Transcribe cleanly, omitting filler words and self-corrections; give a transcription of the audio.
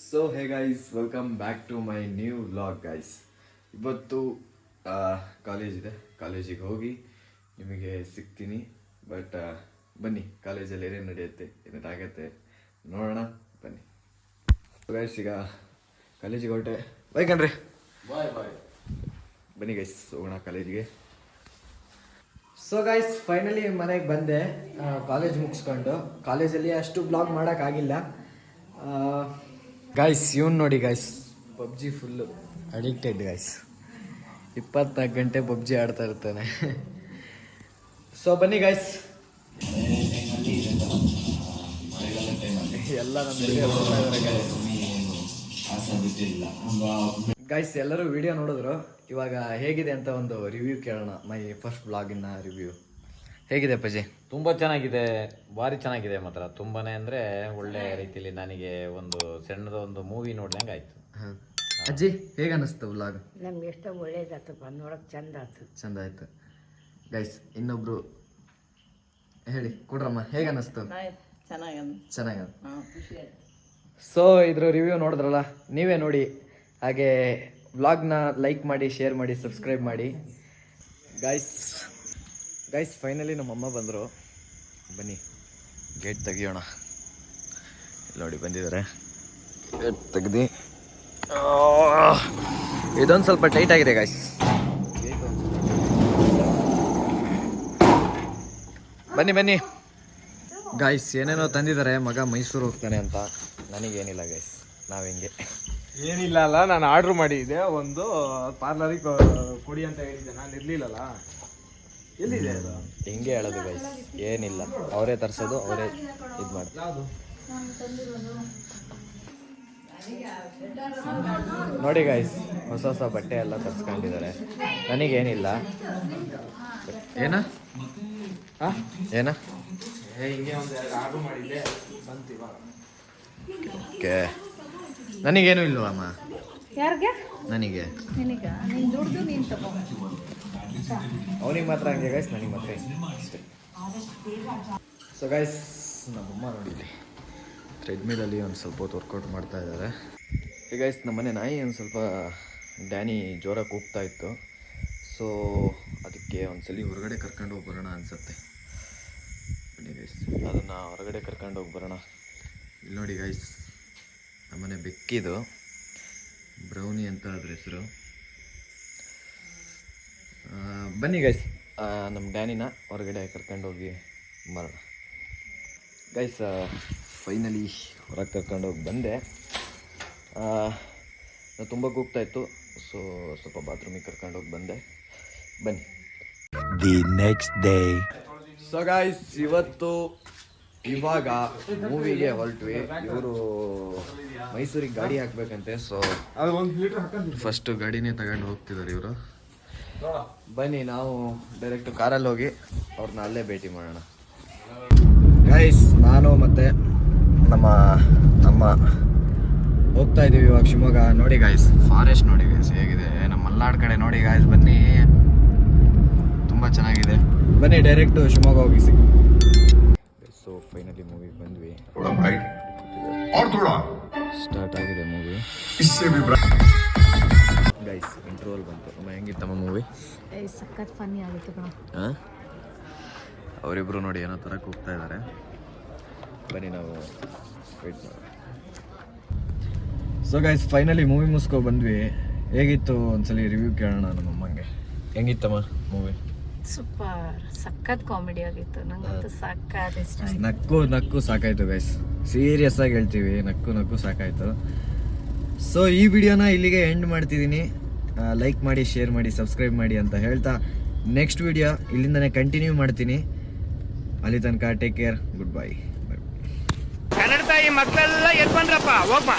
So hey guys, welcome back to my new vlog guys. ಇವತ್ತು ಕಾಲೇಜಿದೆ, ಕಾಲೇಜಿಗೆ ಹೋಗಿ ನಿಮಗೆ ಸಿಗ್ತೀನಿ. ಬಟ್ ಬನ್ನಿ, ಕಾಲೇಜಲ್ಲಿ ಏನೇನು ನಡೆಯುತ್ತೆ, ಏನೇನಾಗತ್ತೆ ನೋಡೋಣ, ಬನ್ನಿ ಗೈಸ್. ಈಗ ಕಾಲೇಜಿಗೆ ಹೊರಟೆ, ಬೈ ಕಣ್ರಿ, ಬಾಯ್ ಬಾಯ್. ಬನ್ನಿ ಗೈಸ್, ಹೋಗೋಣ ಕಾಲೇಜಿಗೆ. ಸೊ ಗೈಸ್, ಫೈನಲಿ ಮನೆಗೆ ಬಂದೆ ಕಾಲೇಜ್ ಮುಗಿಸ್ಕೊಂಡು. ಕಾಲೇಜಲ್ಲಿ ಅಷ್ಟು ಬ್ಲಾಗ್ ಮಾಡೋಕ್ಕಾಗಿಲ್ಲ ಗೈಸ್. ಇವನು ನೋಡಿ guys, PUBG full addicted guys. 24 ಗಂಟೆ ಪಬ್ಜಿ ಆಡ್ತಾ ಇರ್ತಾನೆ. ಸೊ ಬನ್ನಿ ಗೈಸ್, ಎಲ್ಲ ಗೈಸ್ ಎಲ್ಲರೂ ವಿಡಿಯೋ ನೋಡಿದ್ರು. ಇವಾಗ ಹೇಗಿದೆ ಅಂತ ಒಂದು ರಿವ್ಯೂ ಕೇಳೋಣ. ಮೈ ಫಸ್ಟ್ ಬ್ಲಾಗಿನ ರಿವ್ಯೂ ಹೇಗಿದೆ ಪಜಿ? ತುಂಬ ಚೆನ್ನಾಗಿದೆ, ಭಾರಿ ಚೆನ್ನಾಗಿದೆ ಮಾತ್ರ. ತುಂಬಾನೇ ಅಂದರೆ ಒಳ್ಳೆ ರೀತಿಯಲ್ಲಿ ನನಗೆ ಒಂದು ಸಣ್ಣದೊಂದು ಮೂವಿ ನೋಡ್ದಂಗೆ ಆಯಿತು. ಹಾಂ ಅಜ್ಜಿ, ಹೇಗೆ ಅನ್ನಿಸ್ತು ಬ್ಲಾಗ್? ನಮ್ಗೆ ಎಷ್ಟೋ ಒಳ್ಳೇದಾಯ್ತಪ್ಪ, ನೋಡೋಕೆ ಚಂದ ಆಯ್ತು. ಚಂದ ಆಯ್ತು ಗೈಸ್. ಇನ್ನೊಬ್ರು ಹೇಳಿ ಕೊಡ್ರಮ್ಮ, ಹೇಗೆ ಅನ್ನಿಸ್ತು? ಚೆನ್ನಾಗ. ಸೊ ಇದ್ರ ರಿವ್ಯೂ ನೋಡಿದ್ರಲ್ಲ, ನೀವೇ ನೋಡಿ. ಹಾಗೆ ವ್ಲಾಗ್ನ ಲೈಕ್ ಮಾಡಿ, ಶೇರ್ ಮಾಡಿ, ಸಬ್ಸ್ಕ್ರೈಬ್ ಮಾಡಿ ಗೈಸ್. ಫೈನಲಿ ನಮ್ಮಮ್ಮ ಬಂದರು. ಬನ್ನಿ ಗೇಟ್ ತೆಗಿಯೋಣ. ಇಲ್ಲಿ ನೋಡಿ ಬಂದಿದ್ದಾರೆ, ಗೇಟ್ ತೆಗ್ದು. ಇದೊಂದು ಸ್ವಲ್ಪ ಟೈಟ್ ಆಗಿದೆ ಗೈಸ್. ಬನ್ನಿ ಬನ್ನಿ ಗೈಸ್, ಏನೇನೋ ತಂದಿದ್ದಾರೆ. ಮಗ ಮೈಸೂರು ಹೋಗ್ತಾನೆ ಅಂತ. ನನಗೇನಿಲ್ಲ ಗೈಸ್, ನಾವು ಹಿಂಗೆ ಏನಿಲ್ಲ ಅಲ್ಲ, ನಾನು ಆರ್ಡ್ರ್ ಮಾಡಿದ್ದೆ ಒಂದು ಪಾರ್ಲರಿಗೆ ಕೊಡಿ ಅಂತ ಹೇಳಿದ್ದೆ, ನಾನು ಇರಲಿಲ್ಲಲ್ಲ. ಎಲ್ಲಿದೆ ಅದು? ಹಿಂಗೆ ಹೇಳೋದು ಗೈಸ್, ಏನಿಲ್ಲ. ಅವರೇ ತರಿಸೋದು, ಅವರೇ ಇದು ಮಾಡಿ. ನೋಡಿ ಗೈಸ್, ಹೊಸ ಹೊಸ ಬಟ್ಟೆ ಎಲ್ಲ ತರಿಸ್ಕೊಂಡಿದ್ದಾರೆ. ನನಗೇನಿಲ್ಲ. ಏನ ಏನ ಹಿಂಗೆ ಒಂದು ಆರ್ಡ್ರ್ ಮಾಡಿದ್ದೆ, ಬಂತೀವ. ಓಕೆ, ನನಗೇನು ಇಲ್ವಮ್ಮ. ಯಾರಿಗೆ? ನನಗೆ. ನಿನಗ ನೀನು ದುಡ್ದು ನೀನು ತಗೋ. ಅವನಿಗೆ ಮಾತ್ರ ಹಂಗೆ ಗೈಸ್, ನನಗೆ ಮಾತ್ರ ಅಷ್ಟೇ. ಸೊ ಗೈಸ್, ನಮ್ಮಮ್ಮ ನೋಡಿದ್ವಿ ಥ್ರೆಡ್ಮಿಲಲ್ಲಿ ಒಂದು ಸ್ವಲ್ಪ ಹೊತ್ತು ವರ್ಕೌಟ್ ಮಾಡ್ತಾ ಇದ್ದಾರೆ. ಈಗ ಗೈಸ್, ನಮ್ಮನೆ ನಾಯಿ ಒಂದು ಸ್ವಲ್ಪ ಡ್ಯಾನಿ ಜೋರಾಗಿ ಕೂಗ್ತಾ ಇತ್ತು. ಸೊ ಅದಕ್ಕೆ ಒಂದ್ಸಲಿ ಹೊರಗಡೆ ಕರ್ಕೊಂಡು ಹೋಗಿ ಬರೋಣ ಅನಿಸುತ್ತೆ. ಬನ್ನಿ ಗೈಸ್, ಅದನ್ನು ಹೊರಗಡೆ ಕರ್ಕೊಂಡು ಹೋಗಿ ಬರೋಣ. ಇಲ್ಲಿ ನೋಡಿ ಗೈಸ್, ನಮ್ಮನೆ ಬೆಕ್ಕಿದು, ಬ್ರೌನಿ ಅಂತ ಅದ್ರ ಹೆಸರು. ಬನ್ನಿ ಗೈಸ್, ನಮ್ಮ ಡ್ಯಾನಿನ ಹೊರಗಡೆ ಕರ್ಕೊಂಡೋಗಿ ಬರೋಣ ಗೈಸ್. ಫೈನಲಿ ಹೊರಗೆ ಕರ್ಕೊಂಡೋಗಿ ಬಂದೆ. ತುಂಬ ಕೂಗ್ತಾಯಿತ್ತು, ಸೊ ಸ್ವಲ್ಪ ಬಾತ್ರೂಮಿಗೆ ಕರ್ಕೊಂಡೋಗಿ ಬಂದೆ. ಬನ್ನಿ. The next day. So guys, ಇವಾಗ ಮೂವಿಗೆ ಹೊರಟ್ವಿ. ಇವರು ಮೈಸೂರಿಗೆ ಗಾಡಿ ಹಾಕ್ಬೇಕಂತೆ. ಸೊ ಅದು 1 ಲೀಟ್ರ್ ಹಾಕಂತ. ಫಸ್ಟು ಗಾಡಿನೇ ತಗೊಂಡು ಹೋಗ್ತಿದ್ದಾರೆ ಇವರು. ಬನ್ನಿ, ನಾವು ಡೈರೆಕ್ಟ್ ಕಾರಲ್ಲಿ ಹೋಗಿ ಅವ್ರನ್ನ ಅಲ್ಲೇ ಭೇಟಿ ಮಾಡೋಣ ಗೈಸ್. ನಾನು ಮತ್ತು ನಮ್ಮ ಅಮ್ಮ ಹೋಗ್ತಾ ಇದ್ದೀವಿ ಇವಾಗ ಶಿವಮೊಗ್ಗ. ನೋಡಿ ಗೈಸ್, ಫಾರೆಸ್ಟ್ ನೋಡಿ ಗೈಸ್ ಹೇಗಿದೆ. ನಮ್ಮ ಮಲ್ನಾಡ್ ಕಡೆ ನೋಡಿ ಗೈಸ್, ಬನ್ನಿ, ತುಂಬ ಚೆನ್ನಾಗಿದೆ. ಬನ್ನಿ ಡೈರೆಕ್ಟು ಶಿವಮೊಗ್ಗ ಹೋಗಿ ಸಿಗ್. ಸೊ ಫೈನಲಿ ಮೂವಿಗೆ ಬಂದ್ವಿ. ಸ್ಟಾರ್ಟ್ ಆಗಿದೆ ಮೂವಿ ಗೈಸ್. ಇಂಟ್ರೋಲ್ ಬಂತು. ಅಮ್ಮ ಹೆಂಗಿತ್ತಮ್ಮ ಮೂವಿ? ಸಖತ್ ಫನ್ನಿ ಆಗಿತ್ತು ಕಣ. ಹಾಂ, ಅವರಿಬ್ರು ನೋಡಿ ಏನೋ ಥರ ಕೂಗ್ತಾ ಇದ್ದಾರೆ. ಬನ್ನಿ ನಾವು ವೆಯ್ಟ್ ಮಾಡೋಣ. ಸೊ ಗೈಸ್, ಫೈನಲಿ ಮೂವಿ ಮುಗಿಸ್ಕೊ ಬಂದ್ವಿ. ಹೇಗಿತ್ತು ಒಂದ್ಸಲಿ ರಿವ್ಯೂ ಕೇಳೋಣ ನಮ್ಮಮ್ಮಂಗೆ. ಹೆಂಗಿತ್ತಮ್ಮ ಮೂವಿ? ಸೂಪರ್, ಸಖತ್ ಕಾಮಿಡಿ ಆಗಿತ್ತು. ನಂಗಂತೂ ಸಖತ್ ಇಷ್ಟ ಆಯ್ತು. ನಕ್ಕು ಸಾಕಾಯ್ತು ಗೈಸ್, ಸೀರಿಯಸ್ ಆಗಿ ಹೇಳ್ತೀವಿ, ನಕ್ಕು ಸಾಕಾಯ್ತು. ಸೊ ಈ ವಿಡಿಯೋನ ಇಲ್ಲಿಗೆ ಎಂಡ್ ಮಾಡ್ತಿದ್ದೀನಿ. ಲೈಕ್ ಮಾಡಿ, ಶೇರ್ ಮಾಡಿ, ಸಬ್ಸ್ಕ್ರೈಬ್ ಮಾಡಿ ಅಂತ ಹೇಳ್ತಾ ನೆಕ್ಸ್ಟ್ ವಿಡಿಯೋ ಇಲ್ಲಿಂದನೇ ಕಂಟಿನ್ಯೂ ಮಾಡ್ತೀನಿ. ಅಲ್ಲಿ ತನಕ take care, good bye. Kannada ತಾಯಿ ಮಕ್ಕಳೆಲ್ಲ ಎದ್ ಬಂದ್ರಪ್ಪ, ಹೋಗ್ಬಾ.